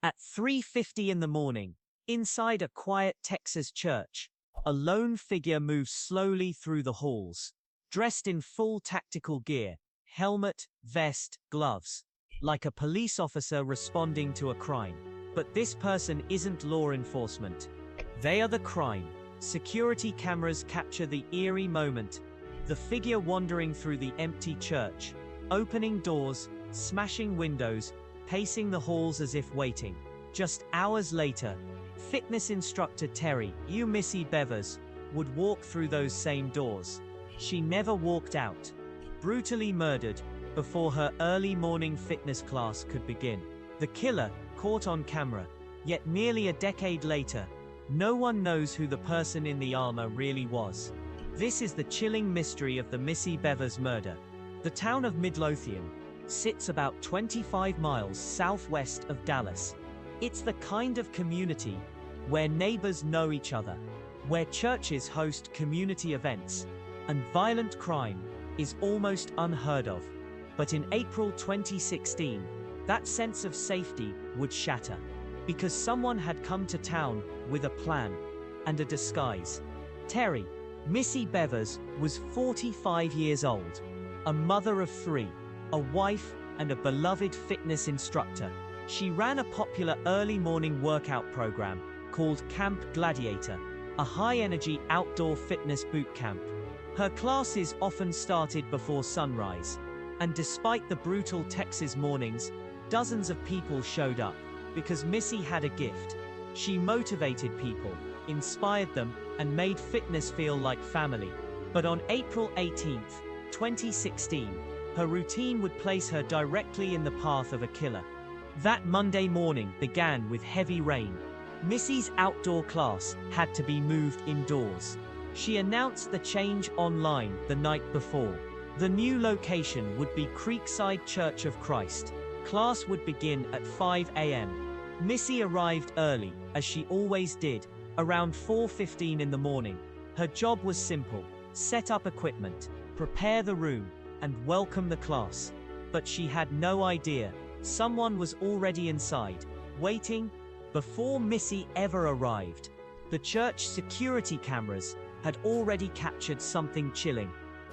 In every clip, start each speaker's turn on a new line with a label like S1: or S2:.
S1: At 3:50 in the morning, inside a quiet Texas church, a lone figure moves slowly through the halls, dressed in full tactical gear, helmet, vest, gloves, like a police officer responding to a crime. But this person isn't law enforcement. They are the crime. Security cameras capture the eerie moment. The figure wandering through the empty church, opening doors, smashing windows, pacing the halls as if waiting. Just hours later, fitness instructor Terri, Missy Bevers, would walk through those same doors. She never walked out. Brutally murdered before her early morning fitness class could begin. The killer, caught on camera, yet nearly a decade later, no one knows who the person in the armor really was. This is the chilling mystery of the Missy Bevers murder. The town of Midlothian sits about 25 miles southwest of Dallas. It's the kind of community where neighbors know each other, where churches host community events, and violent crime is almost unheard of. But in April 2016, that sense of safety would shatter, because someone had come to town with a plan and a disguise. Terri, Missy Bevers, was 45 years old, a mother of 3, a wife, and a beloved fitness instructor. She ran a popular early morning workout program called Camp Gladiator, a high-energy outdoor fitness boot camp. Her classes often started before sunrise, and despite the brutal Texas mornings, dozens of people showed up because Missy had a gift. She motivated people, inspired them, and made fitness feel like family. But on April 18, 2016, her routine would place her directly in the path of a killer. That Monday morning began with heavy rain. Missy's outdoor class had to be moved indoors. She announced the change online the night before. The new location would be Creekside Church of Christ. Class would begin at 5 a.m. Missy arrived early, as she always did, around 4:15 in the morning. Her job was simple: set up equipment, prepare the room, and welcome the class. But she had no idea someone was already inside, waiting. Before Missy ever arrived, the church security cameras had already captured something chilling.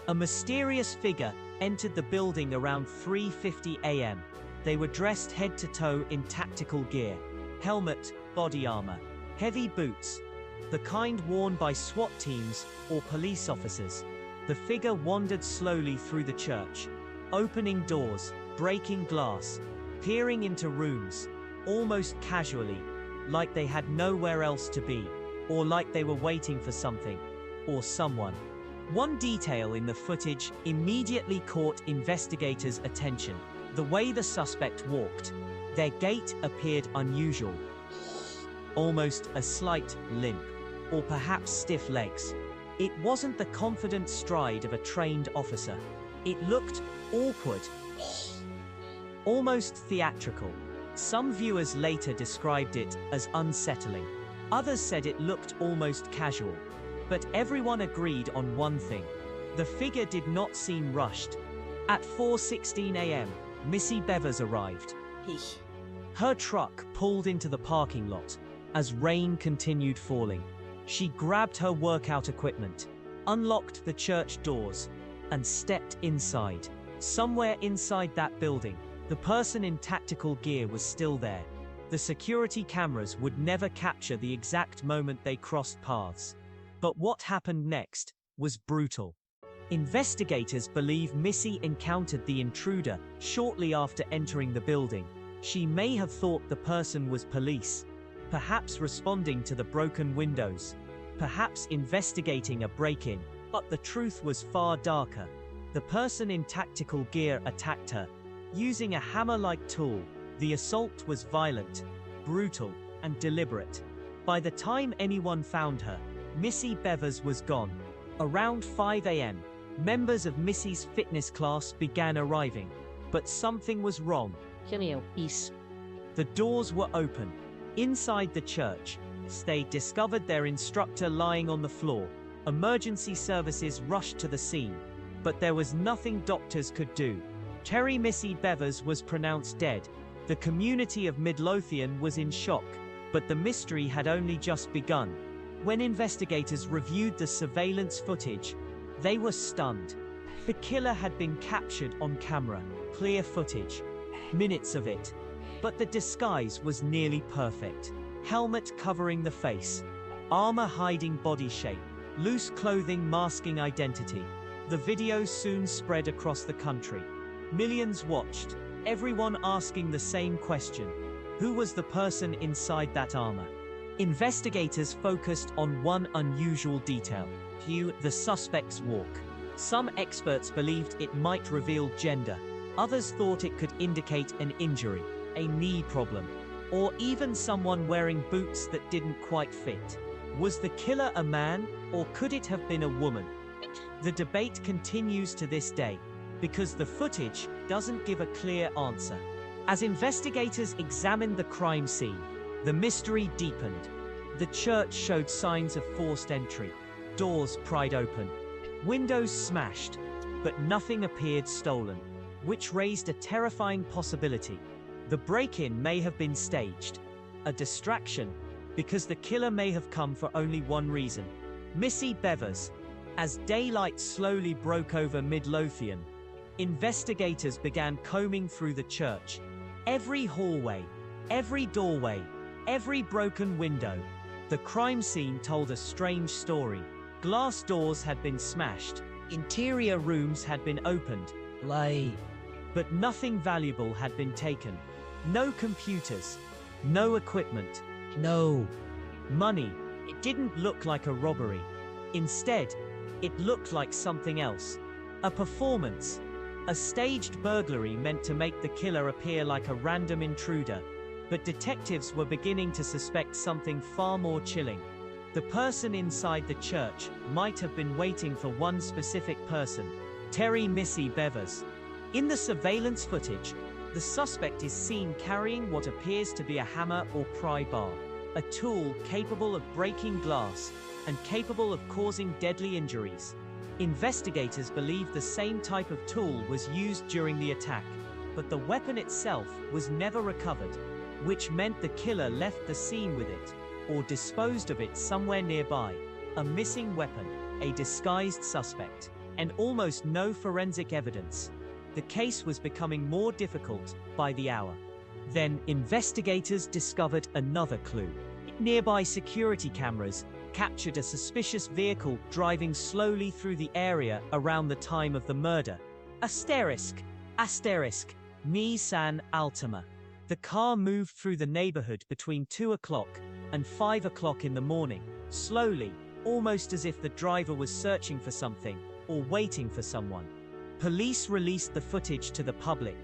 S1: A mysterious figure entered the building around 3:50 a.m. They were dressed head to toe in tactical gear, helmet, body armor, heavy boots, the kind worn by SWAT teams or police officers. The figure wandered slowly through the church, opening doors, breaking glass, peering into rooms, almost casually, like they had nowhere else to be, or like they were waiting for something or someone. One detail in the footage immediately caught investigators' attention: the way the suspect walked. Their gait appeared unusual, almost a slight limp, or perhaps stiff legs. It wasn't the confident stride of a trained officer. It looked awkward, almost theatrical. Some viewers later described it as unsettling. Others said it looked almost casual. But everyone agreed on one thing: the figure did not seem rushed. At 4:16 a.m., Missy Bevers arrived. Her truck pulled into the parking lot as rain continued falling. She grabbed her workout equipment, unlocked the church doors, and stepped inside. Somewhere inside that building, the person in tactical gear was still there. The security cameras would never capture the exact moment they crossed paths. But what happened next was brutal. Investigators believe Missy encountered the intruder shortly after entering the building. She may have thought the person was police, perhaps responding to the broken windows, perhaps investigating a break-in. But the truth was far darker. The person in tactical gear attacked her, using a hammer-like tool. The assault was violent, brutal, and deliberate. By the time anyone found her, Missy Bevers was gone. Around 5 a.m., members of Missy's fitness class began arriving. But something was wrong. The doors were open. Inside the church, they discovered their instructor lying on the floor. Emergency services rushed to the scene, but there was nothing doctors could do. Terri Missy Bevers was pronounced dead. The community of Midlothian was in shock, but the mystery had only just begun. When investigators reviewed the surveillance footage, they were stunned. The killer had been captured on camera, clear footage, minutes of it. But the disguise was nearly perfect. Helmet covering the face, armor hiding body shape, loose clothing masking identity. The video soon spread across the country. Millions watched, everyone asking the same question. Who was the person inside that armor? Investigators focused on one unusual detail: the suspect's walk. Some experts believed it might reveal gender. Others thought it could indicate an injury, a knee problem, or even someone wearing boots that didn't quite fit. Was the killer a man, or could it have been a woman? The debate continues to this day, because the footage doesn't give a clear answer. As investigators examined the crime scene, the mystery deepened. The church showed signs of forced entry, doors pried open, windows smashed, but nothing appeared stolen, which raised a terrifying possibility. The break-in may have been staged, a distraction, because the killer may have come for only one reason. Missy Bevers. As daylight slowly broke over Midlothian, investigators began combing through the church. Every hallway, every doorway, every broken window. The crime scene told a strange story. Glass doors had been smashed, interior rooms had been opened, but nothing valuable had been taken. No computers, no equipment, no money. It didn't look like a robbery. Instead, it looked like something else. A performance. A staged burglary meant to make the killer appear like a random intruder. But detectives were beginning to suspect something far more chilling. The person inside the church might have been waiting for one specific person, Terri Missy Bevers. In the surveillance footage, the suspect is seen carrying what appears to be a hammer or pry bar, a tool capable of breaking glass and capable of causing deadly injuries. Investigators believe the same type of tool was used during the attack, but the weapon itself was never recovered, which meant the killer left the scene with it, or disposed of it somewhere nearby. A missing weapon, a disguised suspect, and almost no forensic evidence. The case was becoming more difficult by the hour. Then investigators discovered another clue. Nearby security cameras captured a suspicious vehicle driving slowly through the area around the time of the murder. Asterisk, Nissan Altima. The car moved through the neighborhood between 2 o'clock and 5 o'clock in the morning, slowly, almost as if the driver was searching for something or waiting for someone. Police released the footage to the public,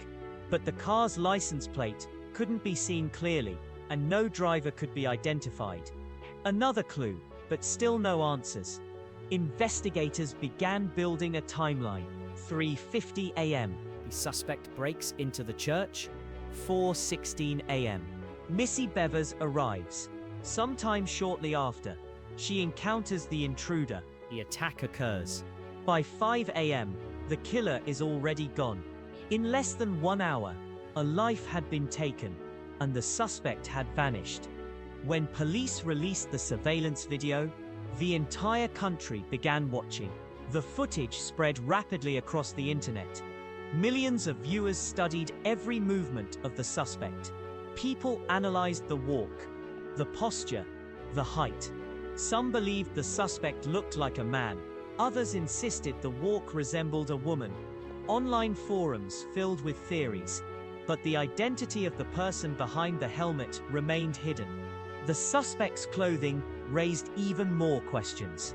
S1: but the car's license plate couldn't be seen clearly, and no driver could be identified. Another clue, but still no answers. Investigators began building a timeline. 3:50 a.m. The suspect breaks into the church. 4:16 a.m. Missy Bevers arrives. Sometime shortly after, she encounters the intruder. The attack occurs. By 5 a.m., the killer is already gone. In less than 1 hour, a life had been taken, and the suspect had vanished. When police released the surveillance video, the entire country began watching. The footage spread rapidly across the internet. Millions of viewers studied every movement of the suspect. People analyzed the walk, the posture, the height. Some believed the suspect looked like a man. Others insisted the walk resembled a woman. Online forums filled with theories, but the identity of the person behind the helmet remained hidden. The suspect's clothing raised even more questions.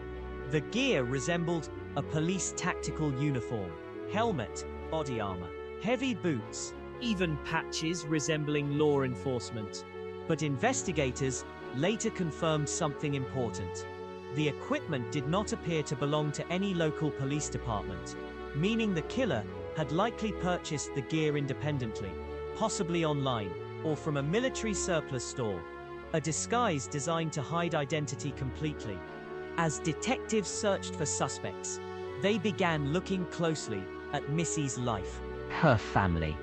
S1: The gear resembled a police tactical uniform, helmet, body armor, heavy boots, even patches resembling law enforcement. But investigators later confirmed something important. The equipment did not appear to belong to any local police department, meaning the killer had likely purchased the gear independently, possibly online, or from a military surplus store. A disguise designed to hide identity completely. As detectives searched for suspects, they began looking closely at Missy's life. Her family,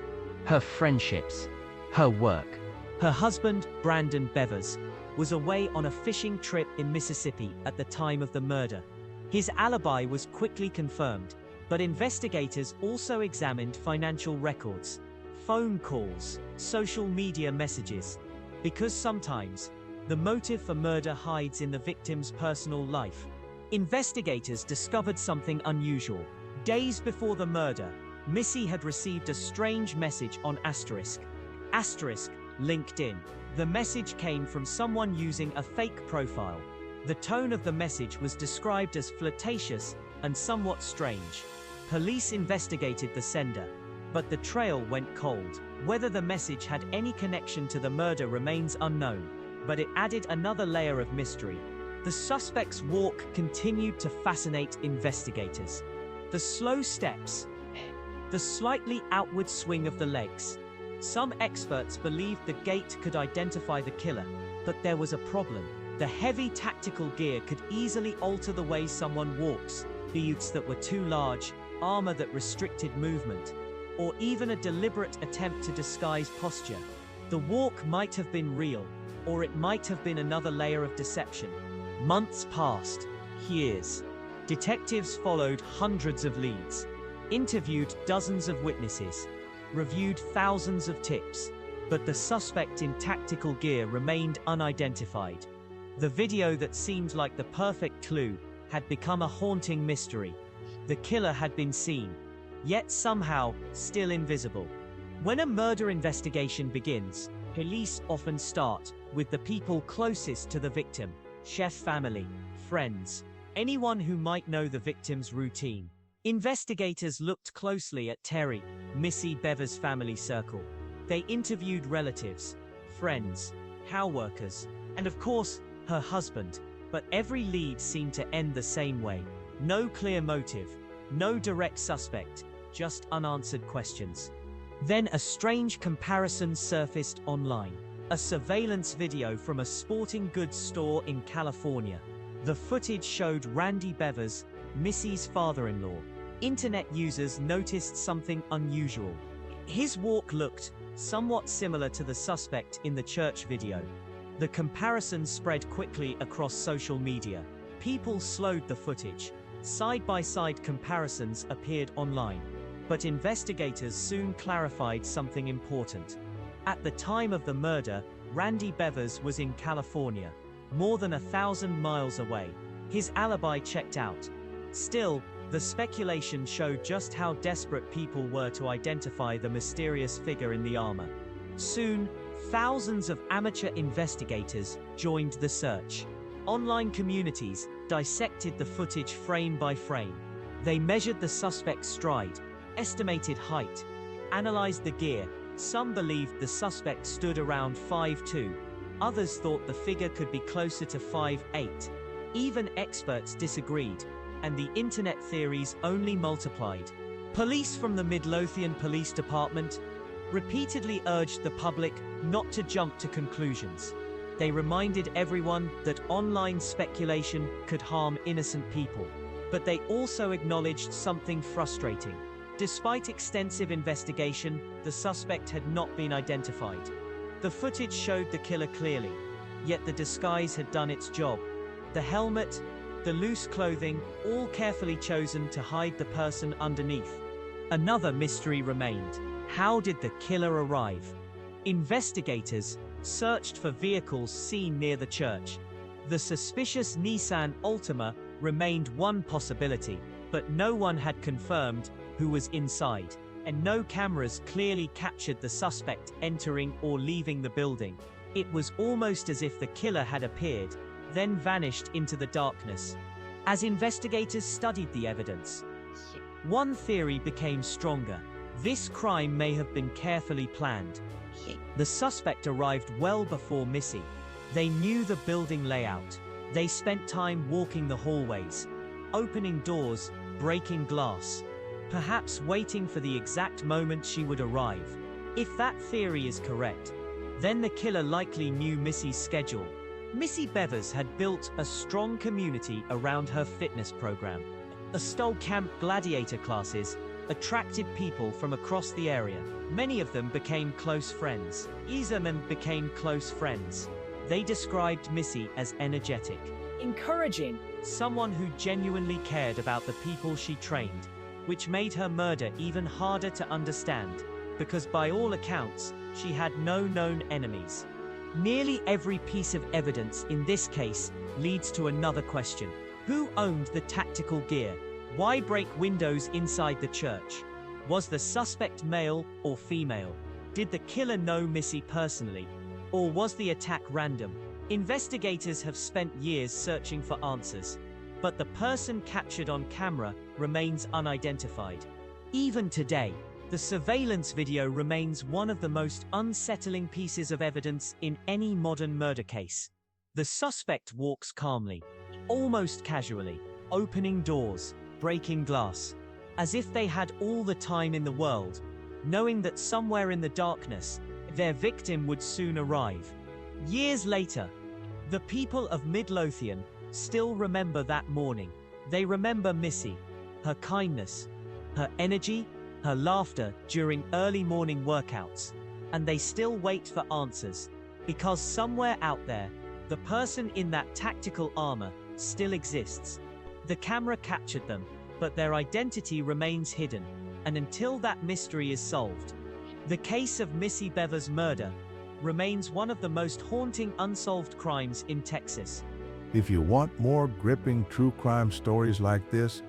S1: her friendships, Her work. Her husband, Brandon Bevers, was away on a fishing trip in Mississippi at the time of the murder. His alibi was quickly confirmed, but investigators also examined financial records, phone calls, social media messages, because sometimes the motive for murder hides in the victim's personal life. Investigators discovered something unusual. Days before the murder, Missy had received a strange message on LinkedIn. The message came from someone using a fake profile. The tone of the message was described as flirtatious and somewhat strange. Police investigated the sender, but the trail went cold. Whether the message had any connection to the murder remains unknown, but it added another layer of mystery. The suspect's walk continued to fascinate investigators. The slow steps, the slightly outward swing of the legs. Some experts believed the gait could identify the killer, but there was a problem. The heavy tactical gear could easily alter the way someone walks, boots that were too large, armor that restricted movement, or even a deliberate attempt to disguise posture. The walk might have been real, or it might have been another layer of deception. Months passed, years. Detectives followed hundreds of leads, interviewed dozens of witnesses, reviewed thousands of tips, but the suspect in tactical gear remained unidentified. The video that seemed like the perfect clue had become a haunting mystery. The killer had been seen, yet somehow still invisible. When a murder investigation begins, police often start with the people closest to the victim: chef family, friends, anyone who might know the victim's routine. Investigators looked closely at Terri, Missy Bevers' family circle. They interviewed relatives, friends, coworkers, and of course, her husband. But every lead seemed to end the same way. No clear motive, no direct suspect, just unanswered questions. Then a strange comparison surfaced online. A surveillance video from a sporting goods store in California. The footage showed Randy Bevers, Missy's father-in-law. Internet users noticed something unusual. His walk looked somewhat similar to the suspect in the church video. The comparison spread quickly across social media. People slowed the footage. Side-by-side comparisons appeared online. But investigators soon clarified something important. At the time of the murder, Randy Bevers was in California, more than 1,000 miles away. His alibi checked out. Still, the speculation showed just how desperate people were to identify the mysterious figure in the armor. Soon, thousands of amateur investigators joined the search. Online communities dissected the footage frame by frame. They measured the suspect's stride, estimated height, analyzed the gear. Some believed the suspect stood around 5'2". Others thought the figure could be closer to 5'8". Even experts disagreed, and the internet theories only multiplied. Police from the Midlothian Police Department repeatedly urged the public not to jump to conclusions. They reminded everyone that online speculation could harm innocent people. But they also acknowledged something frustrating. Despite extensive investigation, the suspect had not been identified. The footage showed the killer clearly, yet the disguise had done its job. The helmet, the loose clothing, all carefully chosen to hide the person underneath. Another mystery remained. How did the killer arrive? Investigators searched for vehicles seen near the church. The suspicious Nissan Altima remained one possibility, but no one had confirmed who was inside, and no cameras clearly captured the suspect entering or leaving the building. It was almost as if the killer had appeared, then vanished into the darkness. As investigators studied the evidence, one theory became stronger. This crime may have been carefully planned. The suspect arrived well before Missy. They knew the building layout. They spent time walking the hallways, opening doors, breaking glass, perhaps waiting for the exact moment she would arrive. If that theory is correct, then the killer likely knew Missy's schedule. Missy Bevers had built a strong community around her fitness program. Stole camp gladiator classes, attracted people from across the area. Many of them became close friends. Iserman became close friends. They described Missy as energetic,
S2: encouraging,
S1: someone who genuinely cared about the people she trained, which made her murder even harder to understand, because by all accounts, she had no known enemies. Nearly every piece of evidence in this case leads to another question. Who owned the tactical gear? Why break windows inside the church? Was the suspect male or female? Did the killer know Missy personally? Or was the attack random? Investigators have spent years searching for answers, but the person captured on camera remains unidentified. Even today, the surveillance video remains one of the most unsettling pieces of evidence in any modern murder case. The suspect walks calmly, almost casually, opening doors, breaking glass, as if they had all the time in the world, knowing that somewhere in the darkness, their victim would soon arrive. Years later, the people of Midlothian still remember that morning. They remember Missy, her kindness, her energy, her laughter during early morning workouts, and they still wait for answers, because somewhere out there, the person in that tactical armor still exists. The camera captured them, but their identity remains hidden, and until that mystery is solved, the case of Missy Bevers' murder remains one of the most haunting unsolved crimes in Texas.
S3: If you want more gripping true crime stories like this,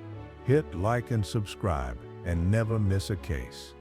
S3: hit like and subscribe and never miss a case.